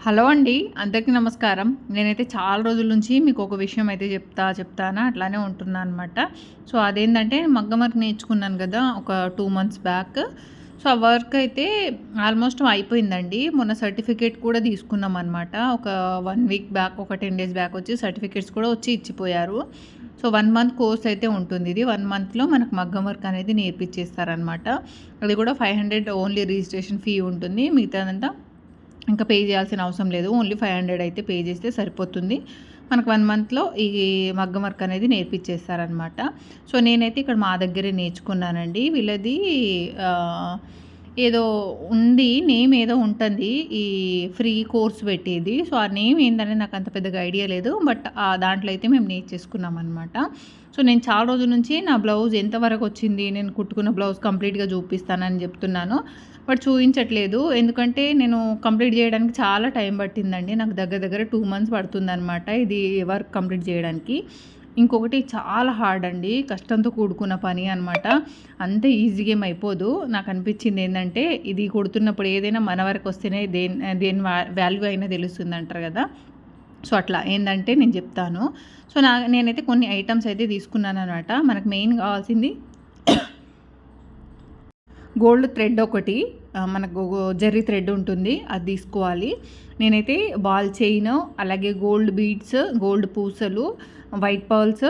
Hello అండి. అందరికీ నమస్కారం. నేనైతే చాలా రోజుల నుంచి మీకు ఒక విషయం అయితే చెప్తానా అట్లానే ఉంటున్నా అనమాట. సో, అదేంటంటే మగ్గం వర్క్ నేర్చుకున్నాను గదా! ఒక 2 మంత్స్ బ్యాక్. సో, ఆ వర్క్ అయితే ఆల్మోస్ట్ అయిపోయిందండి. మొన్న సర్టిఫికేట్ కూడా తీసుకున్నామనమాట. ఒక 1 వీక్ బ్యాక్, ఒక 10 డేస్ బ్యాక్ వచ్చి సర్టిఫికేట్స్ కూడా వచ్చి ఇచ్చిపోయారు. సో, 1 మంత్ కోర్స్ అయితే ఉంటుంది ఇది. 1 మంత్‌లో మనకు మగ్గం వర్క్ అనేది నేర్పించేస్తారనమాట. అది కూడా 500 ఓన్లీ రిజిస్ట్రేషన్ ఫీ ఉంటుంది. మిగతాదంతా ఇంకా పే చేయాల్సిన అవసరం లేదు. ఓన్లీ 500 అయితే పే చేస్తే సరిపోతుంది. మనకు 1 మంత్‌లో ఈ మగ్గం వర్క్ అనేది నేర్పించేస్తారనమాట. సో, నేనైతే ఇక్కడ మా దగ్గరే నేర్చుకున్నానండి. వీళ్ళది ఆహ్, ఏదో ఉంది. నేమ్ ఏదో ఉంటుంది. ఈ ఫ్రీ కోర్స్ పెట్టేది. సో, ఆ నేమ్ ఏందనేది నాకు అంత పెద్దగా ఐడియా లేదు. బట్ దాంట్లో అయితే మేము నేర్చేసుకున్నామనమాట. సో, నేను చాలా రోజుల నుంచి నా బ్లౌజ్ ఎంతవరకు వచ్చింది, నేను కుట్టుకున్న బ్లౌజ్ కంప్లీట్‌గా చూపిస్తానని చెప్తున్నాను. బట్ చూయించట్లేదు. ఎందుకంటే నేను కంప్లీట్ చేయడానికి చాలా టైం పట్టిందండి. నాకు దగ్గర దగ్గర 2 మంత్స్ పడుతుందనమాట ఇది వర్క్ కంప్లీట్ చేయడానికి. ఇంకొకటి చాలా హార్డ్ అండి. కష్టంతో కూడుకున్న పని అనమాట. అంత ఈజీగా ఏమి అయిపోదు. నాకు అనిపించింది ఏంటంటే ఇది కుడుతున్నప్పుడు ఏదైనా మన వరకు వస్తేనే దేని వాల్యూ అయినా తెలుస్తుందంటారు కదా! సో, అట్లా ఏందంటే నేను చెప్తాను. సో, నేనైతే కొన్ని ఐటెమ్స్ అయితే తీసుకున్నాననమాట. మనకు మెయిన్ కావాల్సింది గోల్డ్ థ్రెడ్ ఒకటి, మనకు జెర్రీ థ్రెడ్ ఉంటుంది, అది తీసుకోవాలి. నేనైతే బాల్ చైన్, అలాగే గోల్డ్ బీడ్స్, గోల్డ్ పూసలు, వైట్ పర్ల్స్,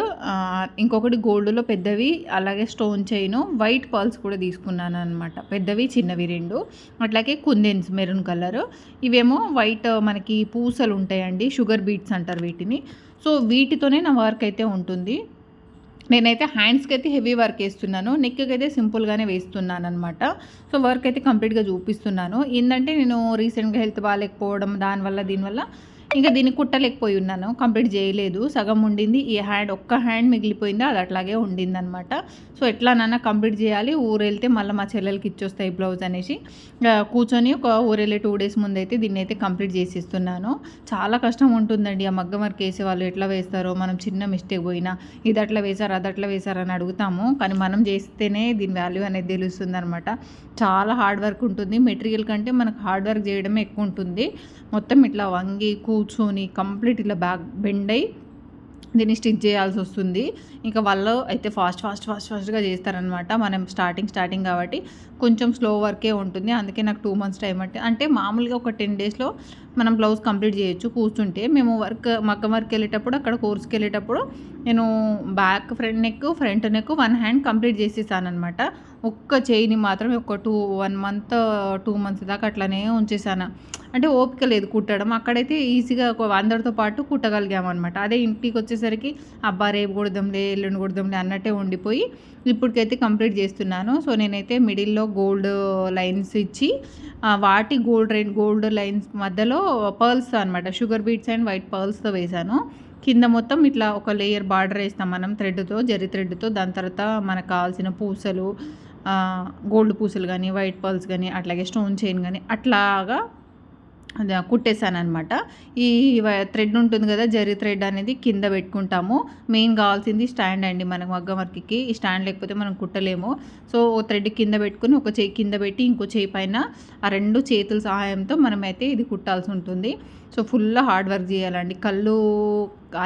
ఇంకొకటి గోల్డ్లో పెద్దవి, అలాగే స్టోన్ చైన్, వైట్ పర్ల్స్ కూడా తీసుకున్నాను అనమాట. పెద్దవి చిన్నవి 2. అట్లాగే కుందెన్స్ మెరూన్ కలర్. ఇవేమో వైట్ మనకి పూసలు ఉంటాయండి, షుగర్ బీడ్స్ అంటారు వీటిని. సో, వీటితోనే నా వర్క్ అయితే ఉంటుంది. నేనైతే హ్యాండ్స్కి అయితే హెవీ వర్క్ వేస్తున్నాను. నెక్కి అయితే సింపుల్గానే వేస్తున్నాను అనమాట. సో, వర్క్ అయితే కంప్లీట్గా చూపిస్తున్నాను. ఏంటంటే నేను రీసెంట్గా హెల్త్ బాగాలేకపోవడం, దానివల్ల దీనివల్ల ఇంకా దీన్ని కుట్టలేకపోయి ఉన్నాను. కంప్లీట్ చేయలేదు. సగం ఉండింది. ఈ ఒక్క హ్యాండ్ మిగిలిపోయింది. అది అట్లాగే ఉండిందనమాట. సో, ఎట్లానన్నా కంప్లీట్ చేయాలి. ఊరెళ్తే మళ్ళీ మా చెల్లెలకి ఇచ్చొస్తాయి బ్లౌజ్ అనేసి కూర్చొని ఒక ఊరెళ్ళే 2 డేస్ ముందైతే దీన్ని అయితే కంప్లీట్ చేసిస్తున్నాను. చాలా కష్టం ఉంటుందండి. ఆ మగ్గం వర్క్ వేసే వాళ్ళు ఎట్లా వేస్తారో, మనం చిన్న మిస్టేక్ పోయినా ఇది అట్లా వేశారు, అది అట్లా వేశారు అని అడుగుతాము. కానీ మనం చేస్తేనే దీని వాల్యూ అనేది తెలుస్తుందనమాట. చాలా హార్డ్ వర్క్ ఉంటుంది. మెటీరియల్ కంటే మనకు హార్డ్ వర్క్ చేయడమే ఎక్కువ ఉంటుంది. మొత్తం ఇట్లా వంగి కూర్చొని కంప్లీట్ ఇట్లా బ్యాక్ బెండ్ అయ్యి దీన్ని స్టిచ్ చేయాల్సి వస్తుంది. ఇంకా వాళ్ళు అయితే ఫాస్ట్‌గా చేస్తారనమాట. మనం స్టార్టింగ్ కాబట్టి కొంచెం స్లో వర్కే ఉంటుంది. అందుకే నాకు 2 మంత్స్ టైం అంటే మామూలుగా ఒక 10 డేస్‌లో మనం బ్లౌజ్ కంప్లీట్ చేయొచ్చు కూర్చుంటే. మేము మగ్గం వర్క్ వెళ్ళేటప్పుడు, అక్కడ కోర్స్కి వెళ్ళేటప్పుడు నేను ఫ్రంట్ నెక్ 1 హ్యాండ్ కంప్లీట్ చేసేసాననమాట. ఒక్క చెయ్యిని మాత్రం ఒక 1 మంత్ 2 మంత్స్ దాకా అట్లనే ఉంచేసాను. అంటే ఓపిక లేదు కుట్టడం. అక్కడైతే ఈజీగా అందరితో పాటు కుట్టగలిగామనమాట. అదే ఇంటికి వచ్చేసరికి అబ్బా రేపు కుడదాంలే, ఎల్లుండి కుడదాంలే అన్నట్టే ఉండిపోయి ఇప్పటికైతే కంప్లీట్ చేస్తున్నాను. సో, నేనైతే మిడిల్‌లో గోల్డ్ లైన్స్ ఇచ్చి వాటి గోల్డ్ లైన్స్ మధ్యలో పర్ల్స్ అనమాట. షుగర్ బీడ్స్ అండ్ వైట్ పర్ల్స్‌తో వేశాను. కింద మొత్తం ఇట్లా ఒక లేయర్ బార్డర్ వేస్తాం మనం థ్రెడ్‌తో, జరీ థ్రెడ్‌తో. దాని తర్వాత మనకు కావాల్సిన పూసలు, గోల్డ్ పూసలు కానీ, వైట్ పర్ల్స్ కానీ, అట్లాగే స్టోన్ చైన్ కానీ అట్లాగా అది కుట్టేసాననమాట. ఈ థ్రెడ్ ఉంటుంది కదా, జరీ థ్రెడ్ అనేది కింద పెట్టుకుంటాము. మెయిన్ కావాల్సింది స్టాండ్ అండి మనకు మగ్గం వర్క్‌కి. ఈ స్టాండ్ లేకపోతే మనం కుట్టలేము. సో, థ్రెడ్ కింద పెట్టుకొని ఒక చెయ్యి కింద పెట్టి ఇంకో చెయ్యి పైన ఆ 2 చేతుల సహాయంతో మనమైతే ఇది కుట్టాల్సి ఉంటుంది. సో, ఫుల్ హార్డ్ వర్క్ చేయాలండి.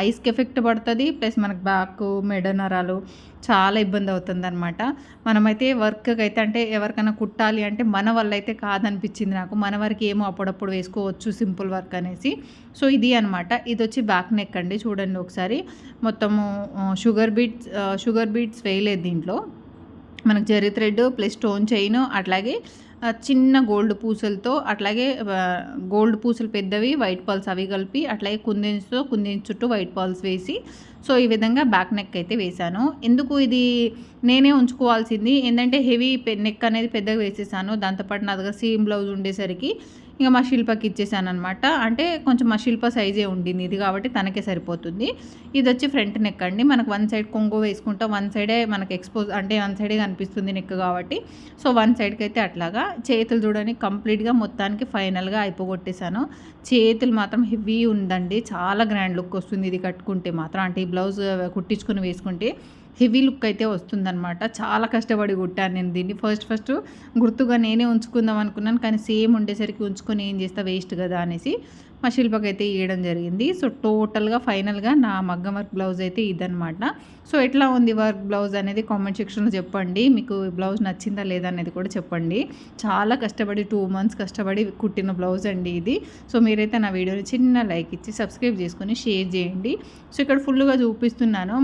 ఐస్‌కి ఎఫెక్ట్ పడుతుంది. ప్లస్ మనకు బ్యాక్, మెడ నరాలు చాలా ఇబ్బంది అవుతుందనమాట. మనమైతే వర్క్‌కి అయితే అంటే ఎవరికైనా కుట్టాలి అంటే మన వల్ల అయితే కాదనిపించింది నాకు. మన వరకు ఏమో అప్పుడప్పుడు వేసుకోవచ్చు సింపుల్ వర్క్ అనేసి. సో, ఇది అనమాట. ఇది వచ్చి బ్యాక్ నెక్ అండి. చూడండి ఒకసారి. మొత్తము షుగర్ బీడ్స్ వేయలేదు దీంట్లో. మనకు zari thread plus stone chain, అట్లాగే చిన్న గోల్డ్ పూసలతో, అట్లాగే గోల్డ్ పూసలు పెద్దవి, వైట్ పర్ల్స్ అవి కలిపి, అట్లాగే కుందన్స్ చుట్టూ వైట్ పర్ల్స్ వేసి, సో, ఈ విధంగా బ్యాక్ నెక్ అయితే వేశాను. ఎందుకు ఇది నేనే ఉంచుకోవాల్సింది ఏంటంటే హెవీ నెక్ అనేది పెద్దగా వేసేసాను. దాంతోపాటు నా దగ్గర సేమ్ బ్లౌజ్ ఉండేసరికి ఇంకా మా శిల్పకి ఇచ్చేసానమాట. అంటే కొంచెం మా శిల్ప సైజే ఉండింది ఇది కాబట్టి తనకే సరిపోతుంది. ఇది వచ్చి ఫ్రంట్ నెక్ అండి. మనకు 1 సైడ్ కొంగు వేసుకుంటాం, 1 సైడే మనకు ఎక్స్పోజ్ అంటే 1 సైడే కనిపిస్తుంది నెక్ కాబట్టి. సో, 1 సైడ్కి అయితే అట్లాగా. చేతులు చూడని కంప్లీట్గా మొత్తానికి ఫైనల్గా అయిపోగొట్టేశాను. చేతులు మాత్రం హెవీ ఉందండి. చాలా గ్రాండ్ లుక్ వస్తుంది ఇది కట్టుకుంటే మాత్రం. అంటే ఈ బ్లౌజ్ కుట్టించుకొని వేసుకుంటే హెవీ లుక్ అయితే వస్తుందనమాట. చాలా కష్టపడి కుట్టాను నేను దీన్ని. ఫస్ట్ గుర్తుగా నేనే ఉంచుకుందాం అనుకున్నాను. కానీ సేమ్ ఉండేసరికి ఉంచుకొని ఏం చేస్తా వేస్ట్ కదా అనేసి మా శిల్పకైతే ఇయ్యడం జరిగింది. సో టోటల్‌గా ఫైనల్‌గా నా మగ్గం వర్క్ బ్లౌజ్ అయితే ఇదనమాట. సో ఎట్లా ఉంది వర్క్ బ్లౌజ్ అనేది కామెంట్ సెక్షన్‌లో చెప్పండి. మీకు బ్లౌజ్ నచ్చిందా లేదా అనేది కూడా చెప్పండి. చాలా కష్టపడి 2 మంత్స్ కష్టపడి కుట్టిన బ్లౌజ్ అండి ఇది. సో మీరైతే నా వీడియోని చిన్న లైక్ ఇచ్చి సబ్స్క్రైబ్ చేసుకొని షేర్ చేయండి. సో ఇక్కడ ఫుల్‌గా చూపిస్తున్నాను.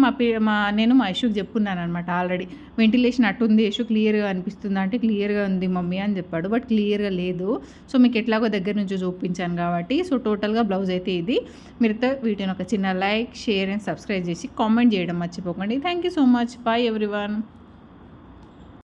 నేను మా యశుకి చెప్పున్నాననమాట ఆల్రెడీ. వెంటిలేషన్ అటుంది యశు, క్లియర్‌గా అనిపిస్తుందా అంటే క్లియర్‌గా ఉంది మమ్మీ అని చెప్పాడు. బట్ క్లియర్‌గా లేదు. సో మీకు ఎట్లాగో దగ్గర నుంచి చూపించాను కాబట్టి సో టోటల్‌గా బ్లౌజ్ అయితే ఇది. మీరైతే వీడియోని ఒక చిన్న లైక్, షేర్ అండ్ సబ్స్క్రైబ్ చేసి కామెంట్ చేయడం మర్చిపోకండి. Thank you so much. Bye everyone.